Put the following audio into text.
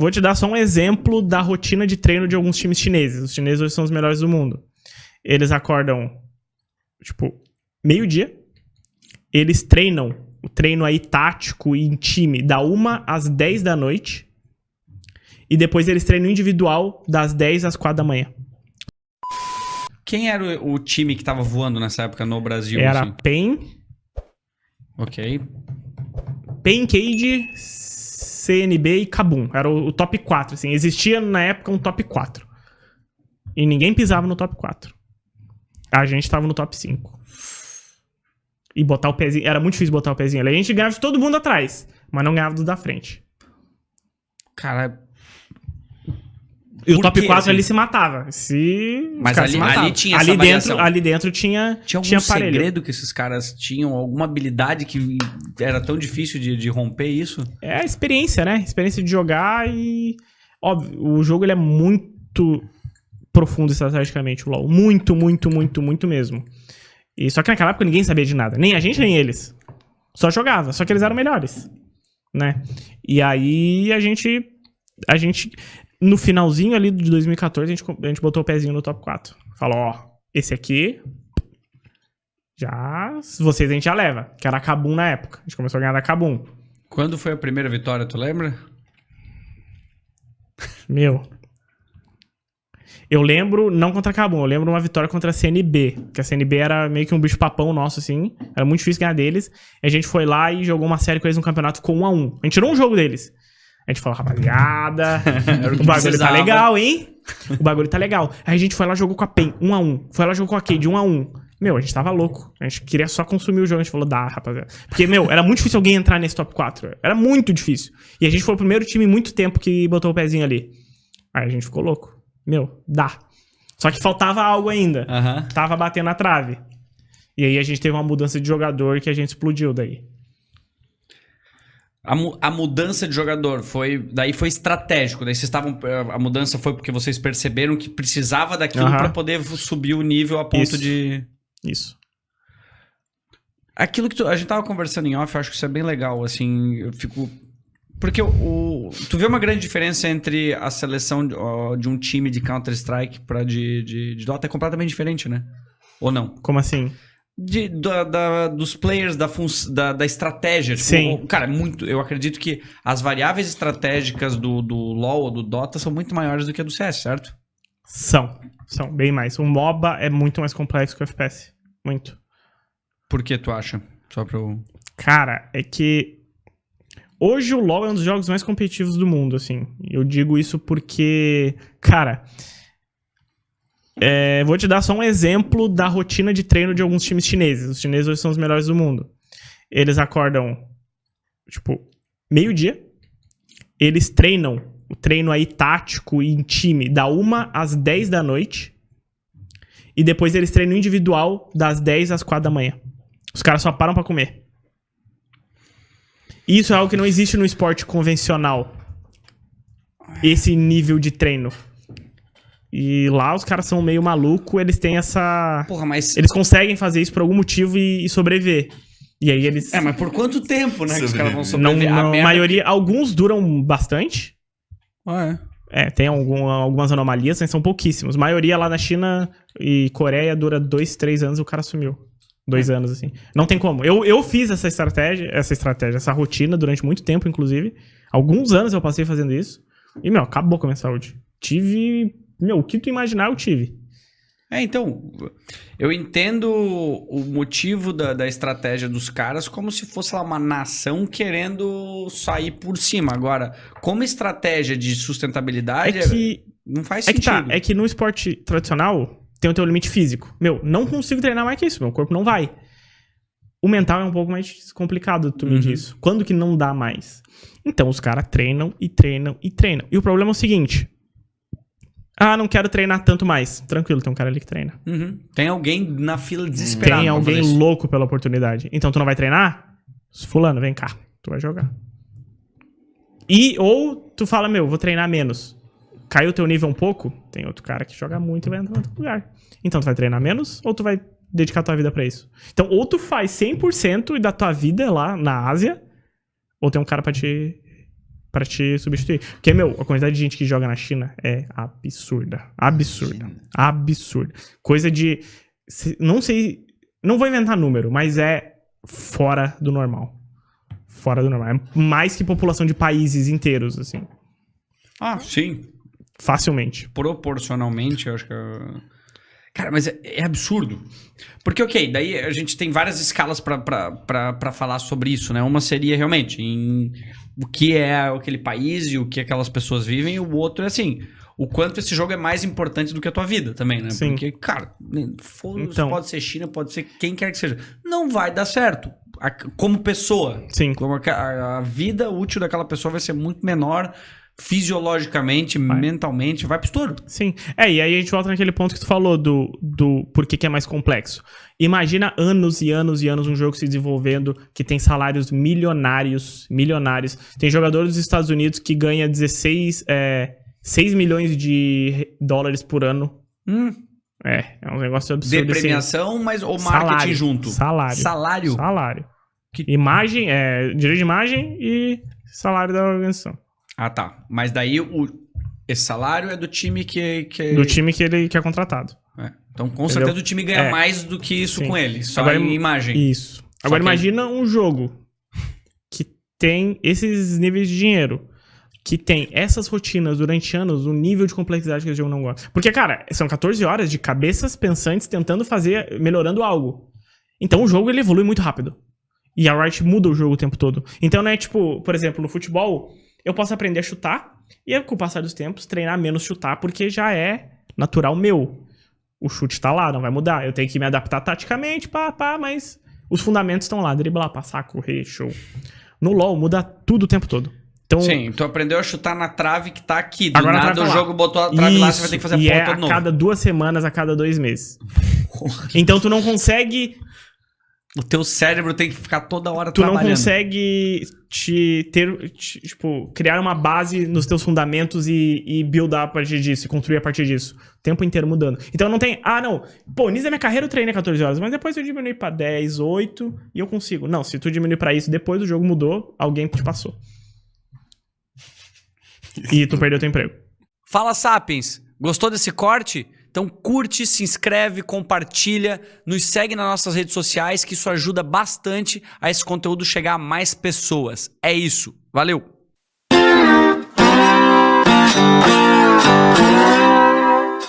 Vou te dar só um exemplo da rotina de treino de alguns times chineses. Os chineses hoje são os melhores do mundo. Eles acordam, tipo, meio-dia. Eles treinam, o treino aí tático e em time, da 1 às 10 da noite. E depois eles treinam individual das 10 às 4 da manhã. Quem era o time que tava voando nessa época no Brasil? Era assim? PEN, Ok. PEN, Cade, CNB e Kabum. Era o top 4, assim. Existia na época um top 4. E ninguém pisava no top 4. A gente tava no top 5. E botar o pezinho... Era muito difícil botar o pezinho ali. A gente ganhava de todo mundo atrás, mas não ganhava dos da frente. Cara... E o top 4 assim? ali se matava. Mas ali tinha essa variação. Ali dentro tinha algum segredo que esses caras tinham? Alguma habilidade que era tão difícil de romper isso? É a experiência, né? Experiência de jogar e... Óbvio, o jogo ele é muito profundo estrategicamente, o LoL. Muito, muito, muito, muito mesmo. E só que naquela época ninguém sabia de nada. Nem a gente, nem eles. Só jogava. Só que eles eram melhores. Né? E aí a gente... No finalzinho ali de 2014, a gente botou o pezinho no top 4. Falou, ó, esse aqui... Já... Vocês a gente já leva. Que era a Kabum na época. A gente começou a ganhar da Kabum. Quando foi a primeira vitória, tu lembra? Meu... Eu lembro, não contra a Kabum, eu lembro uma vitória contra a CNB. Que a CNB era meio que um bicho-papão nosso, assim. Era muito difícil ganhar deles. A gente foi lá e jogou uma série com eles no campeonato com 1-1. A gente tirou um jogo deles. A gente falou, rapaziada, o bagulho tá legal, hein? O bagulho tá legal. Aí a gente foi lá e jogou com a PEN, 1-1. Foi lá e jogou com a Cade, 1-1. Meu, a gente tava louco. A gente queria só consumir o jogo. A gente falou, dá, rapaziada. Porque, meu, era muito difícil alguém entrar nesse top 4. Era muito difícil. E a gente foi o primeiro time em muito tempo que botou o pezinho ali. Aí a gente ficou louco. Meu, dá. Só que faltava algo ainda. Tava batendo a trave. E aí a gente teve uma mudança de jogador que a gente explodiu daí. A mudança de jogador daí foi estratégico. Daí vocês estavam... A mudança foi porque vocês perceberam que precisava daquilo pra poder subir o nível a ponto de... Isso. Aquilo que a gente tava conversando em off, eu acho que isso é bem legal, assim, eu fico... Porque tu vê uma grande diferença entre a seleção de um time de Counter-Strike pra de Dota, é completamente diferente, né? Ou não? Como assim? Dos players, da estratégia. Tipo, sim. Cara, eu acredito que as variáveis estratégicas do LoL ou do Dota são muito maiores do que a do CS, certo? São bem mais. O MOBA é muito mais complexo que o FPS. Muito. Por que tu acha? Só pra eu... Cara, é que... Hoje o LoL é um dos jogos mais competitivos do mundo, assim. Eu digo isso porque... Cara... vou te dar só um exemplo da rotina de treino de alguns times chineses. Os chineses hoje são os melhores do mundo. Eles acordam, tipo, meio-dia. Eles treinam, o treino aí tático e em time, da 1 às 10 da noite. E depois eles treinam individual das 10 às 4 da manhã. Os caras só param pra comer. Isso é algo que não existe no esporte convencional. Esse nível de treino. E lá os caras são meio malucos, eles têm essa... Porra, mas... Eles conseguem fazer isso por algum motivo e sobreviver. E aí eles... mas por quanto tempo, né, que os caras vão sobreviver? A maioria... Alguns duram bastante. Tem algumas anomalias, mas são pouquíssimos. A maioria lá na China e Coreia dura 2, 3 anos e o cara sumiu. 2 anos, assim. Não tem como. Eu fiz essa rotina durante muito tempo, inclusive. Alguns anos eu passei fazendo isso. E, acabou com a minha saúde. Tive... o que tu imaginar eu tive. Então, eu entendo o motivo da estratégia dos caras como se fosse lá uma nação querendo sair por cima. Agora, como estratégia de sustentabilidade, não faz sentido. É que no esporte tradicional tem o teu limite físico. Não consigo treinar mais que isso, meu corpo não vai. O mental é um pouco mais complicado tu medir isso. Quando que não dá mais? Então, os caras treinam e treinam e treinam. E o problema é o seguinte... não quero treinar tanto mais. Tranquilo, tem um cara ali que treina. Tem alguém na fila desesperado. Tem alguém louco pela oportunidade. Então tu não vai treinar? Fulano, vem cá. Tu vai jogar. Ou tu fala, vou treinar menos. Caiu o teu nível um pouco, tem outro cara que joga muito e vai entrar em outro lugar. Então tu vai treinar menos ou tu vai dedicar tua vida pra isso? Então ou tu faz 100% da tua vida lá na Ásia, ou tem um cara pra te pra te substituir. Porque, a quantidade de gente que joga na China é absurda. Absurda. Coisa de... Não sei... Não vou inventar número, mas é fora do normal. Fora do normal. É mais que população de países inteiros, assim. Ah, sim. Facilmente. Proporcionalmente, eu acho que... Cara, mas é absurdo. Porque, ok, daí a gente tem várias escalas pra falar sobre isso, né? Uma seria realmente o que é aquele país e o que aquelas pessoas vivem, e o outro é assim, o quanto esse jogo é mais importante do que a tua vida também, né? Sim. Porque, cara, pode ser China, pode ser quem quer que seja. Não vai dar certo. Como pessoa. Sim. Como a vida útil daquela pessoa vai ser muito menor fisiologicamente, mentalmente, vai pro estouro. Sim. E aí a gente volta naquele ponto que tu falou do por que é mais complexo. Imagina anos e anos e anos um jogo se desenvolvendo que tem salários milionários. Tem jogadores dos Estados Unidos que ganha 6 milhões de dólares por ano. É um negócio absurdo. De premiação, assim. Mas ou marketing junto? Salário. Imagem, direito de imagem e salário da organização. Ah, tá. Mas daí esse salário é do time que... Do time que ele que é contratado. Então, com certeza, o time ganha mais do que isso. Sim. Com ele. Só agora, em imagem. Isso. Agora, imagina um jogo que tem esses níveis de dinheiro, que tem essas rotinas durante anos, o nível de complexidade que esse jogo não gosta. Porque, cara, são 14 horas de cabeças pensantes tentando melhorando algo. Então, o jogo, ele evolui muito rápido. E a Riot muda o jogo o tempo todo. Então, não é tipo, por exemplo, no futebol... Eu posso aprender a chutar e, com o passar dos tempos, treinar menos chutar, porque já é natural meu. O chute tá lá, não vai mudar. Eu tenho que me adaptar taticamente, mas os fundamentos estão lá. Driblar, passar, correr, show. No LoL, muda tudo o tempo todo. Então, sim, tu aprendeu a chutar na trave que tá aqui. Do agora nada o jogo botou a trave lá, você vai ter que fazer a porra toda de novo. A cada 2 semanas, a cada 2 meses. Então, tu não consegue... O teu cérebro tem que ficar toda hora trabalhando. Tu não consegue criar uma base nos teus fundamentos e buildar a partir disso, e construir a partir disso. O tempo inteiro mudando. Então não tem... início da minha carreira eu treinei 14 horas, mas depois eu diminui pra 10, 8 e eu consigo. Não, se tu diminuir pra isso, depois o jogo mudou, alguém te passou. E tu perdeu teu emprego. Fala, Sapiens! Gostou desse corte? Então curte, se inscreve, compartilha, nos segue nas nossas redes sociais, que isso ajuda bastante a esse conteúdo chegar a mais pessoas. É isso. Valeu!